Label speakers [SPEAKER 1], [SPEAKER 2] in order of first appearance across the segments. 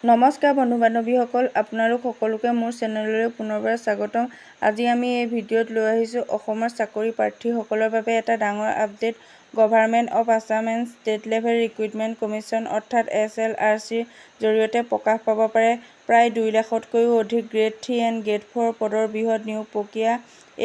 [SPEAKER 1] নমস্কাৰ বন্ধু বান্ধৱীসকল, আপোনালোক সকলোকে মোৰ চেনেললৈ পুনৰবাৰ স্বাগতম। আজি আমি এই ভিডিঅ'ত লৈ আহিছোঁ অসমৰ চাকৰি প্ৰাৰ্থীসকলৰ বাবে এটা ডাঙৰ update. Government of Assam state level recruitment commission অৰ্থাৎ SLRCৰ জৰিয়তে প্ৰকাশ পাব পাৰে প্ৰায় 2 লাখতকৈও অধিক গ্ৰেড 3 এণ্ড গ্ৰেড 4 পদৰ বৃহৎ নিয়োগ প্ৰক্ৰিয়া।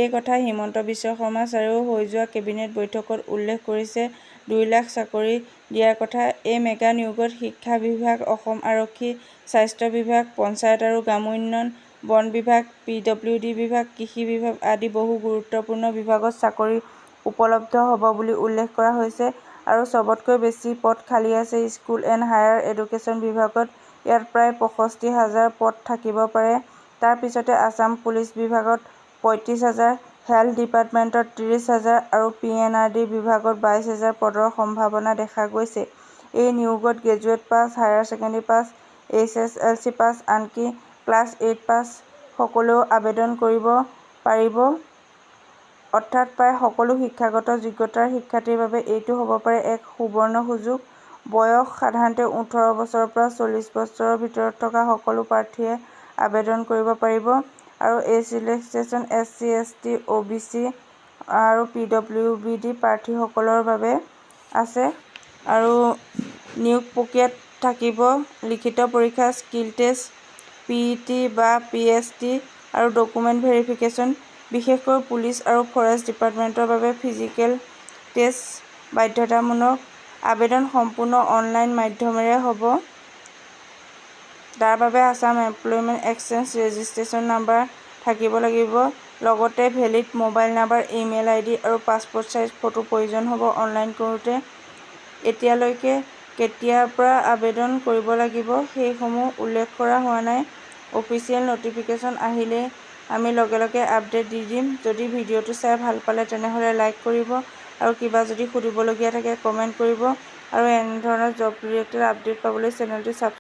[SPEAKER 1] এই কথা হিমন্ত বিশ্ব শৰ্মা ছাৰেও হৈ যোৱা কেবিনেট বৈঠকত উল্লেখ কৰিছে। 2 লাখ চাকৰি দিয়াৰ কথা। এই মেগা নিয়োগত শিক্ষা বিভাগ, অসম আৰক্ষী, স্বাস্থ্য বিভাগ, পঞ্চায়ত আৰু গ্ৰাম উন্নয়ন, বন বিভাগ, PWD বিভাগ, কৃষি বিভাগ আদি বহু গুৰুত্বপূৰ্ণ বিভাগত চাকৰি উপলব্ধ হ'ব বুলি উল্লেখ কৰা হৈছে। আৰু চবতকৈ বেছি পদ খালী আছে স্কুল এণ্ড হায়াৰ এডুকেশ্যন বিভাগত। ইয়াত প্ৰায় 65,000 পদ থাকিব পাৰে। তাৰ পিছতে আছাম পুলিচ বিভাগত 35,000, হেল্থ ডিপাৰ্টমেণ্টত 30,000 আৰু PNRD বিভাগত 22,000 পদৰ সম্ভাৱনা দেখা গৈছে। এই নিয়োগত graduate pass, higher secondary pass, HSLC পাছ, আনকি ক্লাছ 8 পাছ সকলেও আবেদন কৰিব পাৰিব। অৰ্থাৎ প্ৰায় সকলো শিক্ষাগত যোগ্যতাৰ শিক্ষাৰ্থীৰ বাবে এইটো হ'ব পাৰে এক সুবৰ্ণ সুযোগ। বয়স সাধাৰণতে 18 বছৰৰ পৰা 40 বছৰৰ ভিতৰত থকা সকলো প্ৰাৰ্থীয়ে আবেদন কৰিব পাৰিব। আৰু এই ৰিলেক্সেশ্যন SC, ST, OBC আৰু PWBD প্ৰাৰ্থীসকলৰ বাবে আছে। আৰু নিয়োগ প্ৰক্ৰিয়াত থাকিব লিখিত পৰীক্ষা, স্কিল টেষ্ট, PET বা PST আৰু ডকুমেণ্ট ভেৰিফিকেশ্যন। বিশেষকৈ পুলিচ আৰু ফৰেষ্ট ডিপাৰ্টমেণ্টৰ বাবে ফিজিকেল টেষ্ট বাধ্যতামূলক। আবেদন সম্পূৰ্ণ অনলাইন মাধ্যমেৰে হ'ব। তাৰ বাবে Assam employment exchange registration number থাকিব লাগিব। লগতে valid mobile number, email ID আৰু পাছপ'ৰ্ট চাইজ ফটো প্ৰয়োজন হ'ব অনলাইন কৰোঁতে। এতিয়ালৈকে কেতিয়াৰ পৰা আবেদন কৰিব লাগিব সেইসমূহ উল্লেখ কৰা হোৱা নাই। অফিচিয়েল নটিফিকেশ্যন আহিলেই আমি লগে লগে আপডেট দি দিম। যদি ভিডিঅ'টো চাই ভাল পালে তেনেহ'লে লাইক কৰিব আৰু কিবা যদি সুধিবলগীয়া থাকে কমেণ্ট কৰিব। আৰু এনেধৰণৰ জব ৰিলেটেড আপডেট পাবলৈ চেনেলটো